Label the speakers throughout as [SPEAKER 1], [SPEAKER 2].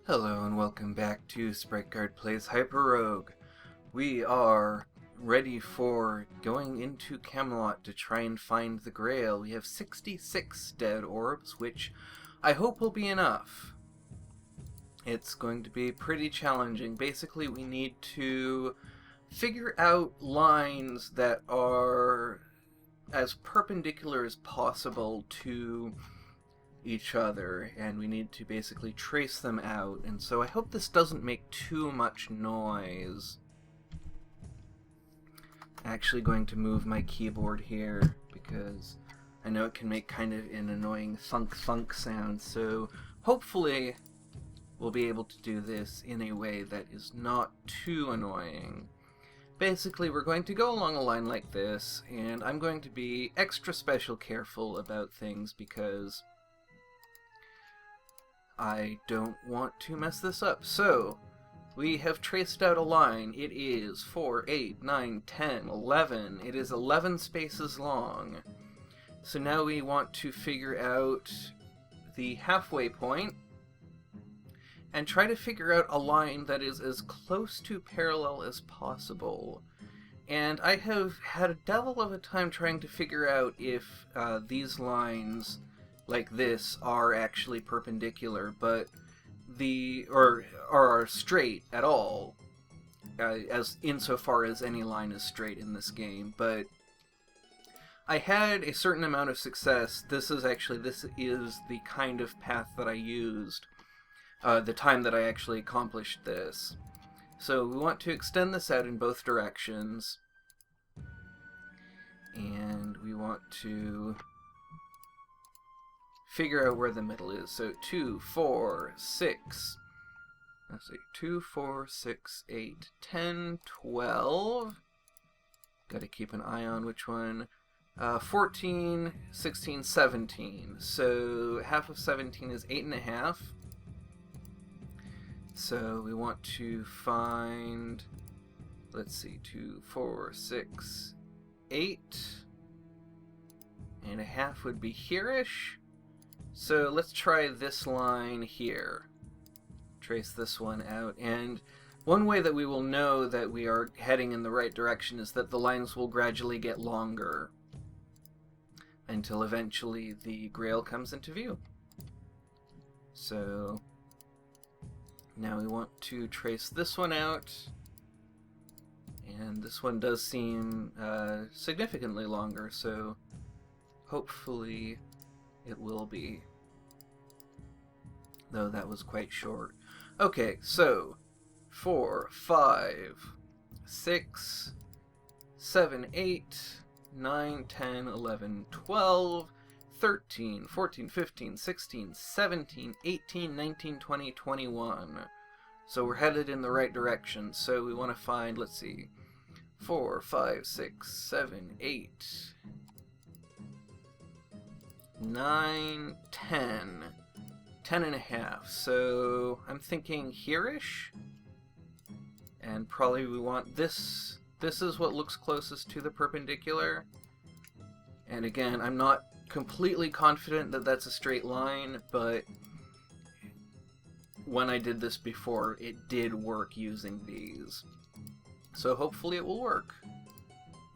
[SPEAKER 1] Hello and welcome back to Sprite Guard Plays HyperRogue. We are ready for going into Camelot to try and find the Grail. We have 66 dead orbs, which I hope will be enough. It's going to be pretty challenging. Basically, we need to figure out lines that are as perpendicular as possible to each other, and we need to basically trace them out. And so I hope this doesn't make too much noise. Actually going to move my keyboard here because I know it can make kind of an annoying thunk sound, so hopefully we'll be able to do this in a way that is not too annoying. Basically, we're going to go along a line like this, and I'm going to be extra special careful about things because I don't want to mess this up. So, we have traced out a line. It is 4, 8, 9, 10, 11. It is 11 spaces long. So now we want to figure out the halfway point and try to figure out a line that is as close to parallel as possible. And I have had a devil of a time trying to figure out if these lines like this are actually perpendicular, but or are straight at all, as insofar as any line is straight in this game. But I had a certain amount of success. This is the kind of path that I used the time that I actually accomplished this. So we want to extend this out in both directions, and we want to figure out where the middle is. So 2, 4, 6. Let's see. 2, 4, 6, 8, 10, 12. Gotta keep an eye on which one. 14, 16, 17. So half of 17 is 8.5. So we want to find, let's see, 2, 4, 6, 8. And a half would be here-ish. So let's try this line here. Trace this one out, and one way that we will know that we are heading in the right direction is that the lines will gradually get longer until eventually the Grail comes into view. So now we want to trace this one out, and this one does seem significantly longer, so hopefully it will be, though that was quite short. Okay, so 4, 5, 6, 7, 8, 9, 10, 11, 12, 13, 14, 15, 16, 17, 18, 19, 20, 21. So we're headed in the right direction. So we want to find, let's see, 4, 5, 6, 7, 8, 9, 10. 10.5. So I'm thinking here-ish. And probably we want this. This is what looks closest to the perpendicular. And again, I'm not completely confident that that's a straight line, but when I did this before, it did work using these. So hopefully it will work.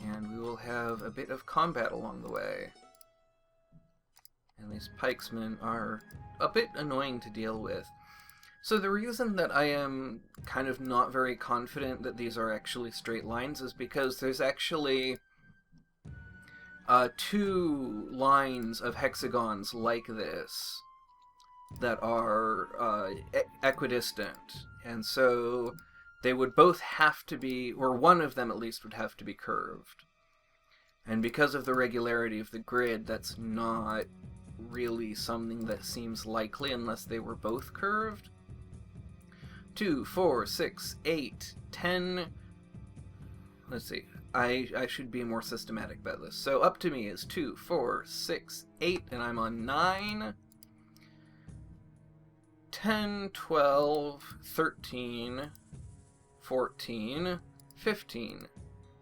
[SPEAKER 1] And we will have a bit of combat along the way. And these pikesmen are a bit annoying to deal with. So the reason that I am kind of not very confident that these are actually straight lines is because there's actually 2 lines of hexagons like this that are equidistant. And so they would both have to be, or one of them at least would have to be curved. And because of the regularity of the grid, that's not really something that seems likely unless they were both curved. 2, 4, 6, 8, 10. Let's see. I should be more systematic about this. So up to me is 2, 4, 6, 8, and I'm on 9, 10, 12, 13, 14, 15,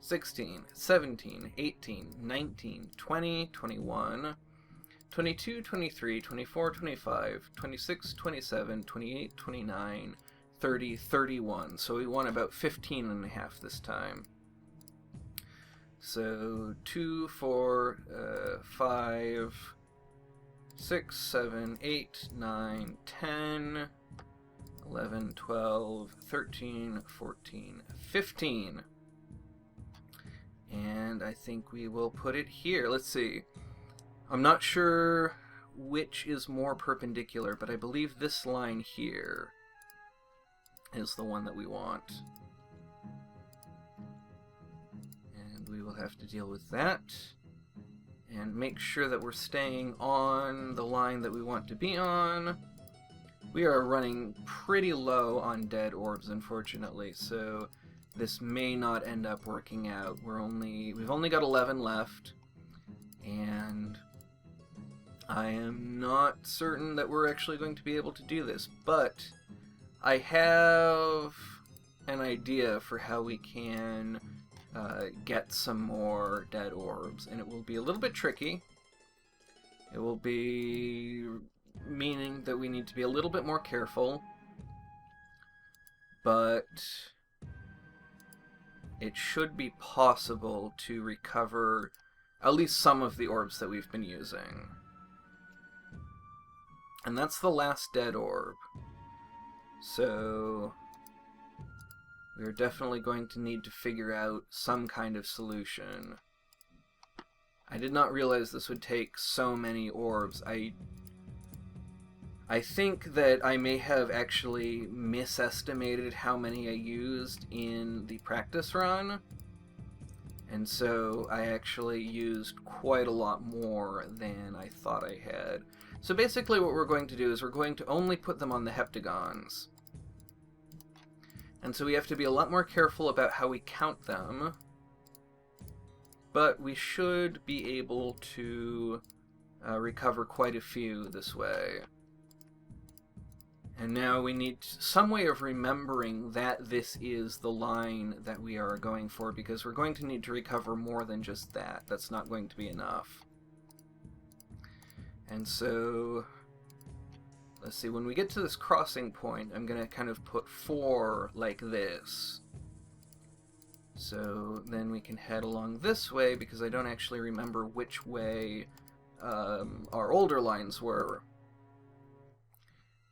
[SPEAKER 1] 16, 17, 18, 19, 20, 21, 22, 23, 24, 25, 26, 27, 28, 29, 30, 31. So we won about 15 and a half this time. So 2, 4, 5, 6, 7, 8, 9, 10, 11, 12, 13, 14, 15. And I think we will put it here. Let's see. I'm not sure which is more perpendicular, but I believe this line here is the one that we want. And we will have to deal with that. And make sure that we're staying on the line that we want to be on. We are running pretty low on dead orbs, unfortunately, so this may not end up working out. We've only got 11 left, and I am not certain that we're actually going to be able to do this, but I have an idea for how we can get some more dead orbs, and it will be a little bit tricky. It will be meaning that we need to be a little bit more careful, but it should be possible to recover at least some of the orbs that we've been using. And that's the last dead orb. So we're definitely going to need to figure out some kind of solution. I did not realize this would take so many orbs. I think that I may have actually misestimated how many I used in the practice run, and so I actually used quite a lot more than I thought I had. So basically what we're going to do is we're going to only put them on the heptagons. And so we have to be a lot more careful about how we count them, but we should be able to recover quite a few this way. And now we need some way of remembering that this is the line that we are going for, because we're going to need to recover more than just that. That's not going to be enough. And so, let's see, when we get to this crossing point, I'm going to kind of put 4 like this. So then we can head along this way, because I don't actually remember which way our older lines were.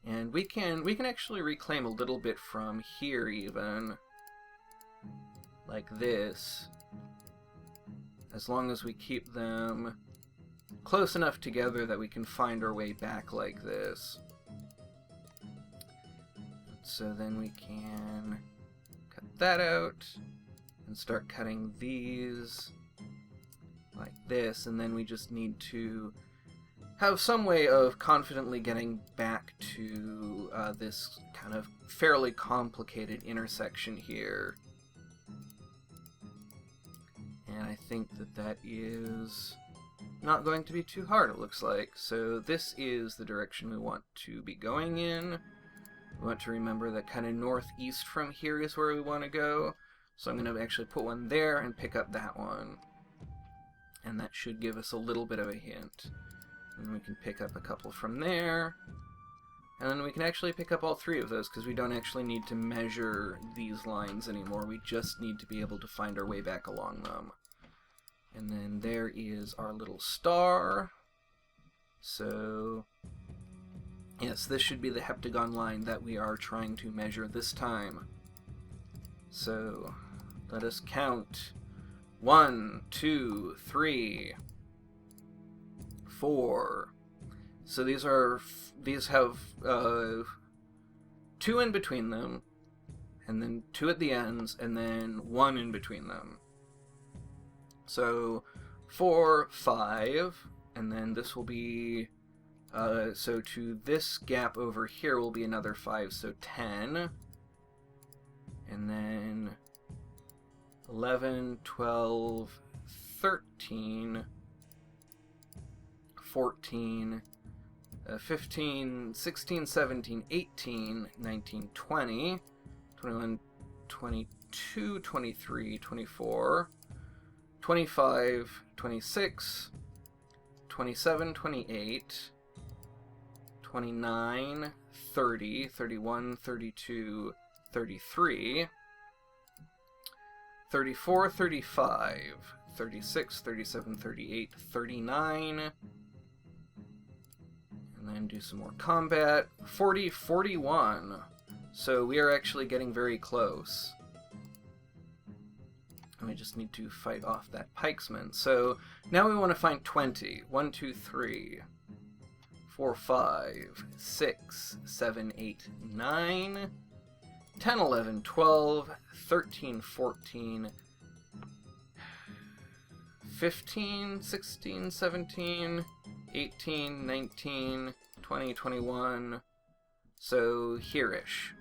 [SPEAKER 1] And we can actually reclaim a little bit from here even, like this, as long as we keep them close enough together that we can find our way back like this. So then we can cut that out and start cutting these like this, and then we just need to have some way of confidently getting back to this kind of fairly complicated intersection here. And I think that that is not going to be too hard, it looks like. So this is the direction we want to be going in. We want to remember that kind of northeast from here is where we want to go. So I'm going to actually put one there and pick up that one. And that should give us a little bit of a hint. And we can pick up a couple from there. And then we can actually pick up all 3 of those, because we don't actually need to measure these lines anymore. We just need to be able to find our way back along them. And then there is our little star. So yes, this should be the heptagon line that we are trying to measure this time. So let us count. 1, 2, 3, 4. So these have 2 in between them, and then 2 at the ends, and then 1 in between them. So 4, 5, and then this will be so to this gap over here will be another 5, so 10, and then 11, 12, 13, 14, 15, 16, 17, 18, 19, 20, 21, 22, 23, 24, 25, 26, 27, 28, 29, 30, 31, 32, 33, 34, 35, 36, 37, 38, 39, and then do some more combat, 40, 41. So we are actually getting very close. And we just need to fight off that pikesman. So now we want to find 20. 1, 2, 3, 4, 5, 6, 7, 8, 9, 10, 11, 12, 13, 14, 15, 16, 17, 18, 19, 20, 21. So here-ish.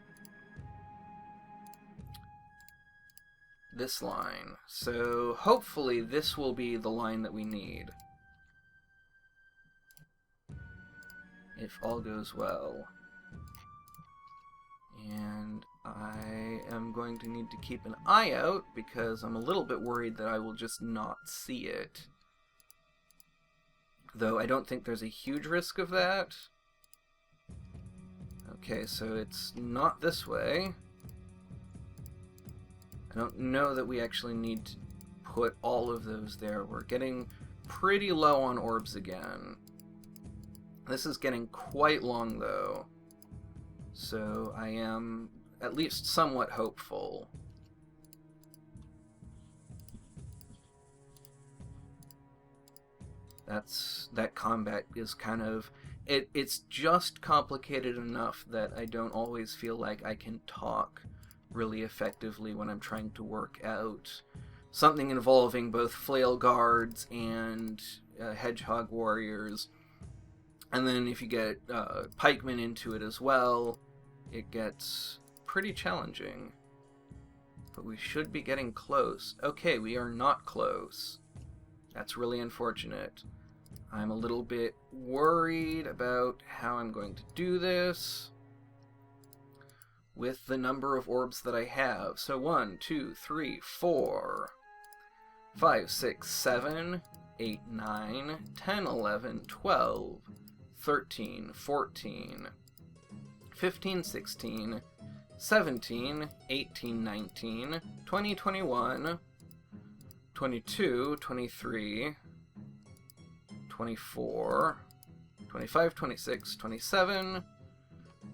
[SPEAKER 1] This line. So hopefully this will be the line that we need. If all goes well. And I am going to need to keep an eye out because I'm a little bit worried that I will just not see it. Though I don't think there's a huge risk of that. Okay, so it's not this way. I don't know that we actually need to put all of those there. We're getting pretty low on orbs again. This is getting quite long, though. So I am at least somewhat hopeful. That combat is kind of... It's just complicated enough that I don't always feel like I can talk really effectively when I'm trying to work out something involving both flail guards and hedgehog warriors. And then if you get pikemen into it as well, it gets pretty challenging. But we should be getting close. Okay, we are not close. That's really unfortunate. I'm a little bit worried about how I'm going to do this with the number of orbs that I have. So 1, 2, 3, 4, 5, 6, 7, 8, 9, 10, 11, 12, 13, 14, 15, 16, 17, 18, 19, 20, 21, 22, 23, 24, 25, 26, 27,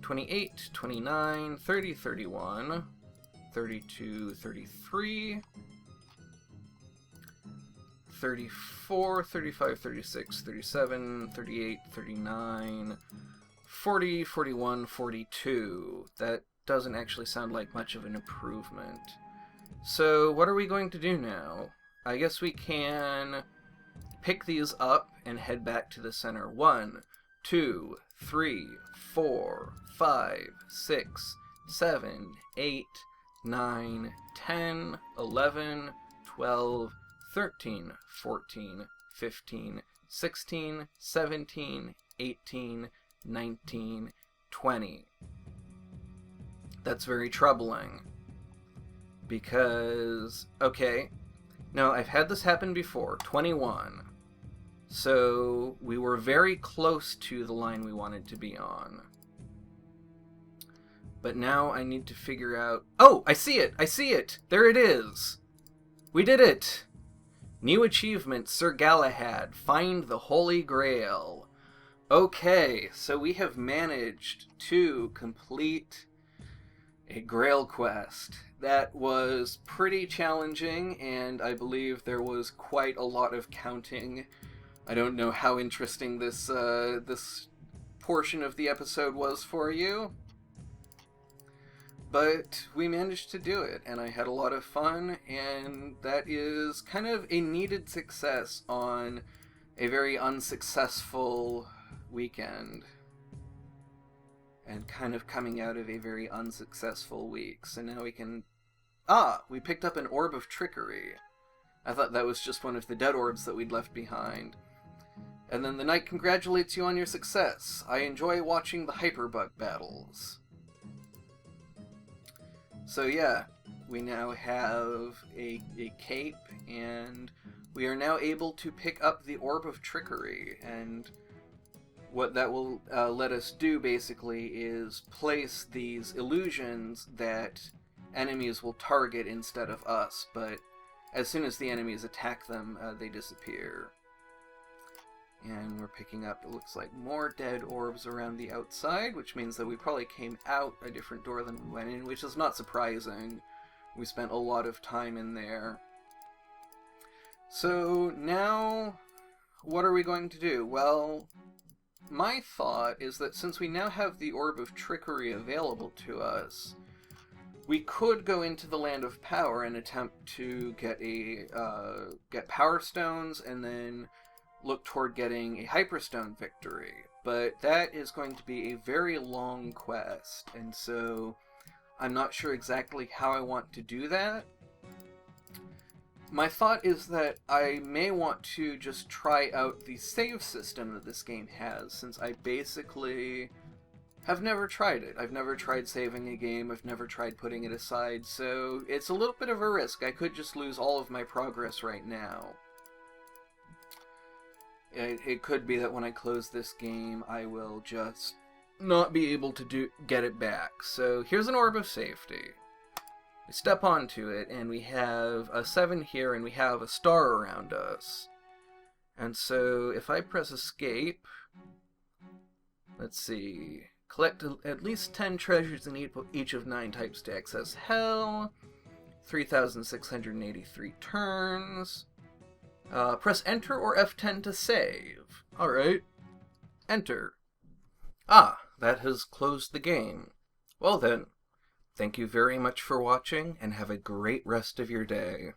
[SPEAKER 1] 28, 29, 30, 31, 32, 33, 34, 35, 36, 37, 38, 39, 40, 41, 42. That doesn't actually sound like much of an improvement. So what are we going to do now? I guess we can pick these up and head back to the center. 1, 2, 3, 4, 5, 6, 7, 8, 9, 10, 11, 12, 13, 14, 15, 16, 17, 18, 19, 20. That's very troubling. Because, okay, now I've had this happen before, 21. So we were very close to the line we wanted to be on. But now I need to figure out... Oh, I see it! I see it! There it is! We did it! New achievement, Sir Galahad. Find the Holy Grail. Okay, so we have managed to complete a Grail quest. That was pretty challenging, and I believe there was quite a lot of counting. I don't know how interesting this this portion of the episode was for you, but we managed to do it, and I had a lot of fun, and that is kind of a needed success on a very unsuccessful weekend, and kind of coming out of a very unsuccessful week. So now we can... we picked up an Orb of Trickery. I thought that was just one of the dead orbs that we'd left behind. And then the knight congratulates you on your success. I enjoy watching the HyperRogue battles. So yeah, we now have a cape, and we are now able to pick up the Orb of Trickery, and what that will let us do, basically, is place these illusions that enemies will target instead of us, but as soon as the enemies attack them, they disappear. And we're picking up, it looks like, more dead orbs around the outside, which means that we probably came out a different door than we went in, which is not surprising. We spent a lot of time in there. So now, what are we going to do? Well, my thought is that since we now have the Orb of Trickery available to us, we could go into the Land of Power and attempt to get Power Stones and then look toward getting a Hyperstone victory. But that is going to be a very long quest, and so I'm not sure exactly how I want to do that. My thought is that I may want to just try out the save system that this game has, since I basically have never tried it. I've never tried saving a game, I've never tried putting it aside, so it's a little bit of a risk. I could just lose all of my progress right now. It could be that when I close this game, I will just not be able to get it back. So here's an Orb of Safety. We step onto it, and we have a 7 here, and we have a star around us. And so if I press escape, let's see, collect at least 10 treasures in each of 9 types to access Hell, 3,683 turns. Press Enter or F10 to save. Alright. Enter. Ah, that has closed the game. Well then, thank you very much for watching, and have a great rest of your day.